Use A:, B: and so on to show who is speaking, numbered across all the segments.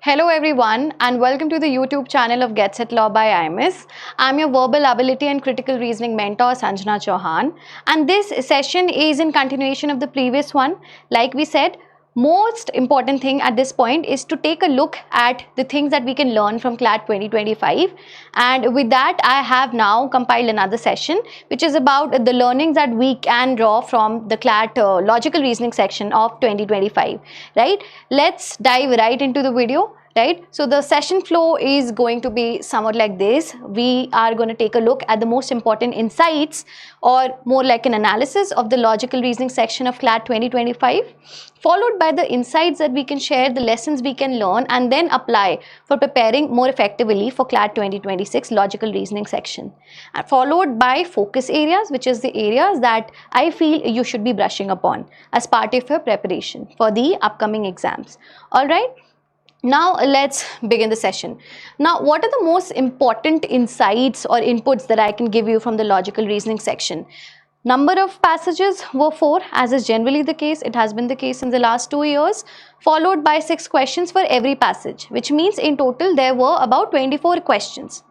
A: Hello everyone and welcome to the YouTube channel of Get Set Law by IMS. I'm your verbal ability and critical reasoning mentor Sanjana Singh, and this session is in continuation of the previous one. Like we said, most important thing at this point is to take a look at the things that we can learn from CLAT 2025, and with that I have now compiled another session which is about the learnings that we can draw from the CLAT logical reasoning section of 2025. Right, let's dive right into the video. Right, so the session flow is going to be somewhat like this. We are going to take a look at the most important insights, or more like an analysis of the logical reasoning section of CLAT 2025, followed by the insights that we can share, the lessons we can learn and then apply for preparing more effectively for CLAT 2026 logical reasoning section, and followed by focus areas, which is the areas that I feel you should be brushing upon as part of your preparation for the upcoming exams. All right. Now let's begin the session. Now, what are the most important insights or inputs that I can give you from the logical reasoning section? Number of passages were 4, as is generally the case. It has been the case in the last 2 years, followed by 6 questions for every passage, which means in total there were about 24 questions.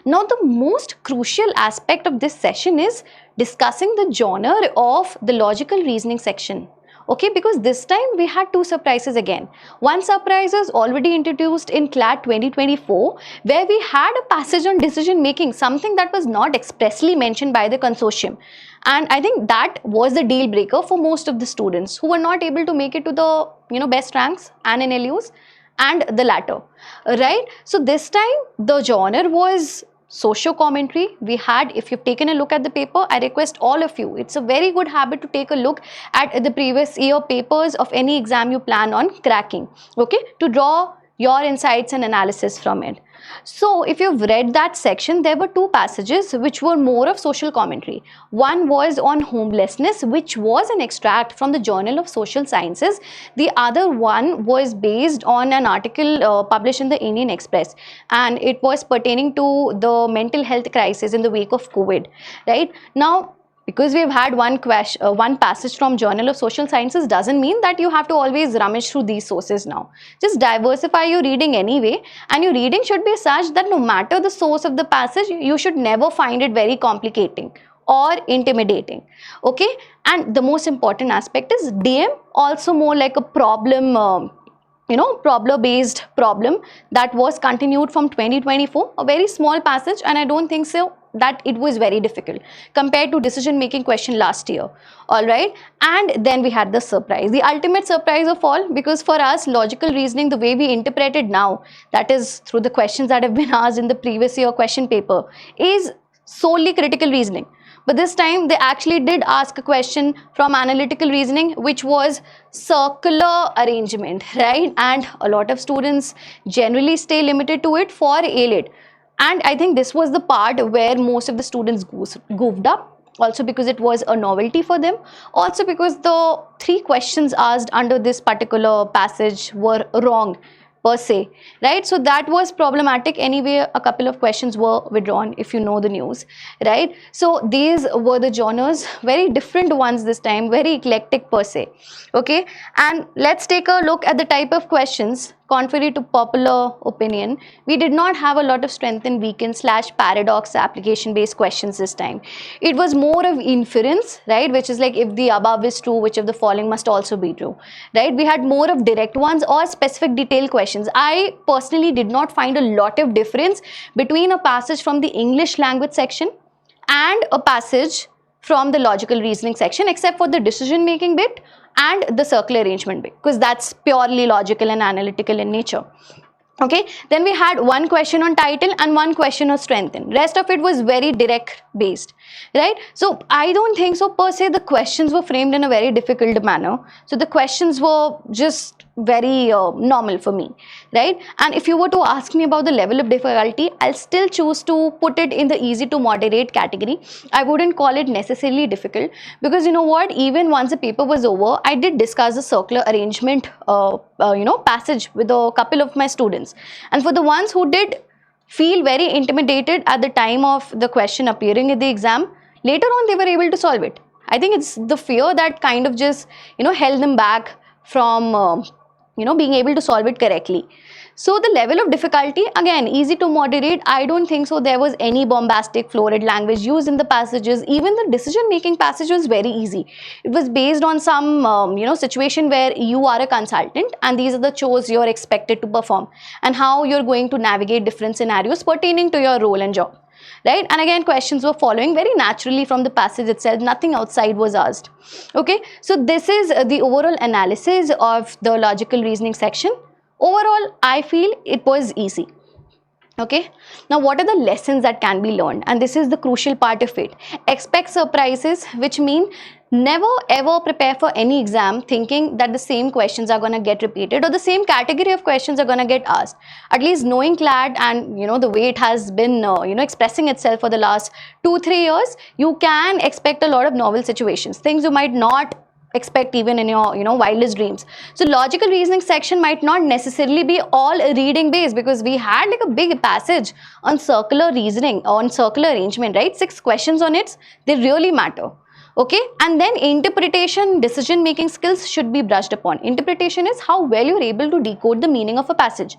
A: Now, the most crucial aspect of this session is discussing the genre of the logical reasoning section. Okay, because this time we had 2 surprises again. One surprise is already introduced in CLAT 2024, where we had a passage on decision making, something that was not expressly mentioned by the consortium. And I think that was the deal breaker for most of the students who were not able to make it to the best ranks and in LUs and the latter. Right? So this time the genre was socio commentary. We had, if you've taken a look at the paper, I request all of you, it's a very good habit to take a look at the previous year papers of any exam you plan on cracking, okay, to draw your insights and analysis from it. So if you've read that section, there were 2 passages which were more of social commentary. One was on homelessness, which was an extract from the Journal of Social Sciences. The other one was based on an article published in the Indian Express, and it was pertaining to the mental health crisis in the wake of COVID. Right now, because we've had one passage from Journal of Social Sciences doesn't mean that you have to always rummage through these sources now. Just diversify your reading anyway, and your reading should be such that no matter the source of the passage, you should never find it very complicating or intimidating. Okay, and the most important aspect is DM, also more like a problem problem based problem that was continued from 2024, a very small passage, and I don't think so that it was very difficult compared to decision making question last year. All right, and then we had the surprise, the ultimate surprise of all, because for us logical reasoning, the way we interpret it now, that is through the questions that have been asked in the previous year question paper, is solely critical reasoning. But this time they actually did ask a question from analytical reasoning, which was circular arrangement, right? And a lot of students generally stay limited to it for A-Lit. And I think this was the part where most of the students goofed up, also because it was a novelty for them, also because the 3 questions asked under this particular passage were wrong per se, right? So that was problematic. Anyway, a couple of questions were withdrawn, if you know the news, right? So these were the genres, very different ones this time, very eclectic per se. Okay, and let's take a look at the type of questions. Contrary to popular opinion, we did not have a lot of strength and weaken / paradox application based questions this time. It was more of inference, right, which is like, if the above is true, which of the following must also be true, right? We had more of direct ones or specific detailed questions. I personally did not find a lot of difference between a passage from the English language section and a passage from the logical reasoning section, except for the decision making bit and the circular arrangement bit, because that's purely logical and analytical in nature. Okay, then we had 1 question on title and 1 question on strengthen. Rest of it was very direct based, right? So I don't think so per se the questions were framed in a very difficult manner. So the questions were just very normal for me, right? And if you were to ask me about the level of difficulty, I'll still choose to put it in the easy to moderate category. I wouldn't call it necessarily difficult, because you know what, even once the paper was over, I did discuss the circular arrangement passage with a couple of my students, and for the ones who did feel very intimidated at the time of the question appearing in the exam, later on they were able to solve it. I think it's the fear that kind of just held them back from being able to solve it correctly. So the level of difficulty, again, easy to moderate. I don't think so there was any bombastic florid language used in the passages. Even the decision making passage was very easy. It was based on some situation where you are a consultant and these are the chores you're expected to perform and how you're going to navigate different scenarios pertaining to your role and job. Right? And again, questions were following very naturally from the passage itself. Nothing outside was asked. Okay, so this is the overall analysis of the logical reasoning section. Overall, I feel it was easy. Okay, now what are the lessons that can be learned? And this is the crucial part of it. Expect surprises, which mean never ever prepare for any exam thinking that the same questions are going to get repeated or the same category of questions are going to get asked. At least knowing CLAT and the way it has been expressing itself for the last 2-3 years, you can expect a lot of novel situations, things you might not expect even in your wildest dreams. So logical reasoning section might not necessarily be all reading based, because we had like a big passage on circular reasoning, on circular arrangement, right? 6 questions on it. They really matter. Okay, and then interpretation, decision making skills should be brushed upon. Interpretation is how well you're able to decode the meaning of a passage.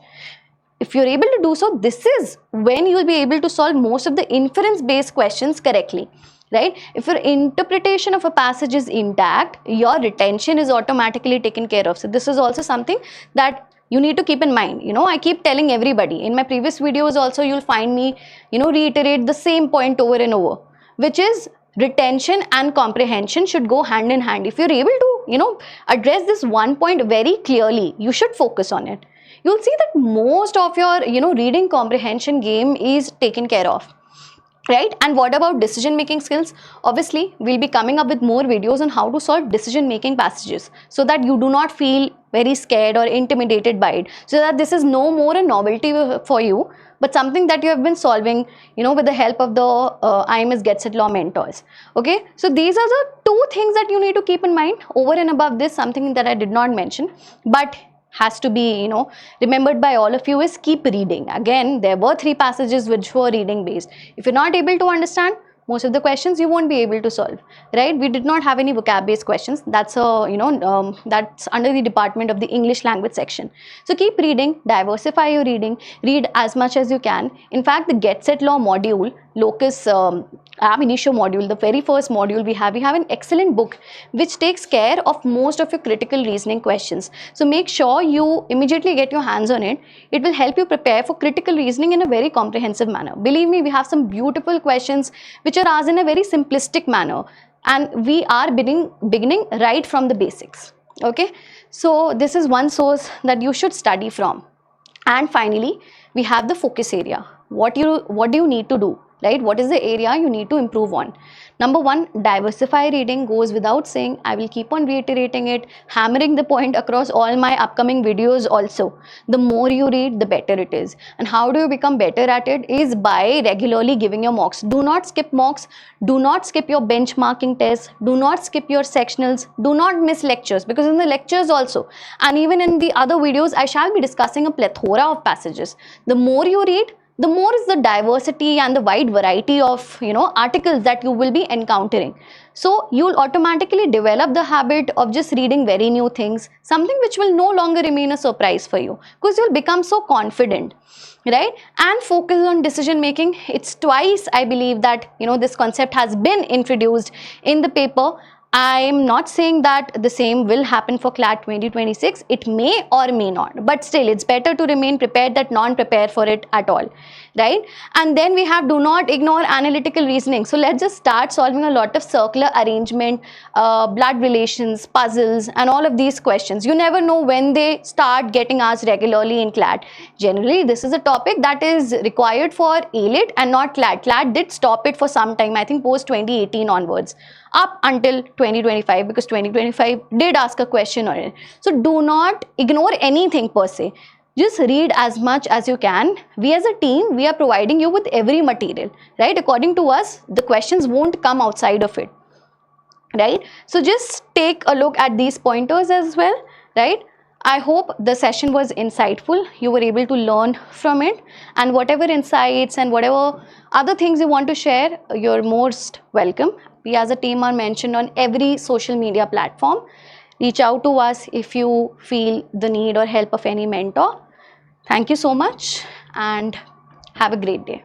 A: If you're able to do so, this is when you'll be able to solve most of the inference based questions correctly. Right? If your interpretation of a passage is intact, your retention is automatically taken care of. So this is also something that you need to keep in mind. I keep telling everybody in my previous videos also, you'll find me reiterate the same point over and over, which is retention and comprehension should go hand in hand. If you're able to address this one point very clearly, you should focus on it. You'll see that most of your reading comprehension game is taken care of. Right? And what about decision making skills? Obviously, we'll be coming up with more videos on how to solve decision making passages so that you do not feel very scared or intimidated by it, so that this is no more a novelty for you, but something that you have been solving with the help of the IMS Get Set Law mentors. Okay, so these are the 2 things that you need to keep in mind. Over and above this, something that I did not mention but has to be remembered by all of you is keep reading. Again, there were 3 passages which were reading based. If you're not able to understand most of the questions, you won't be able to solve, right? We did not have any vocab based questions. That's that's under the department of the English language section. So keep reading, diversify your reading, read as much as you can. In fact, the Get Set Law module, locus ab initio module, the very first module we have an excellent book which takes care of most of your critical reasoning questions. So make sure you immediately get your hands on it. It will help you prepare for critical reasoning in a very comprehensive manner. Believe me, we have some beautiful questions which are asked in a very simplistic manner, and we are beginning right from the basics. Okay, so this is one source that you should study from. And finally, we have the focus area. What do you need to do? Right? What is the area you need to improve on? Number 1, diversify reading goes without saying. I will keep on reiterating it, hammering the point across all my upcoming videos also. The more you read, the better it is. And how do you become better at it? Is by regularly giving your mocks. Do not skip mocks. Do not skip your benchmarking tests. Do not skip your sectionals. Do not miss lectures, because in the lectures also, and even in the other videos, I shall be discussing a plethora of passages. The more you read, the more is the diversity and the wide variety of articles that you will be encountering. So you'll automatically develop the habit of just reading very new things, something which will no longer remain a surprise for you, because you'll become so confident, right? And focus on decision making. It's twice, I believe, that this concept has been introduced in the paper. I'm not saying that the same will happen for CLAT 2026. It may or may not, but still it's better to remain prepared than non-prepare for it at all, right? And then we have do not ignore analytical reasoning. So let's just start solving a lot of circular arrangement, blood relations, puzzles, and all of these questions. You never know when they start getting asked regularly in CLAT. Generally, this is a topic that is required for ALIT and not CLAT. CLAT did stop it for some time, I think post 2018 onwards, up until 2025, because 2025 did ask a question on it. So do not ignore anything per se. Just read as much as you can. We as a team, we are providing you with every material, right? According to us, the questions won't come outside of it, right? So just take a look at these pointers as well, right? I hope the session was insightful. You were able to learn from it, and whatever insights and whatever other things you want to share, you're most welcome. We as a team are mentioned on every social media platform. Reach out to us if you feel the need or help of any mentor. Thank you so much and have a great day.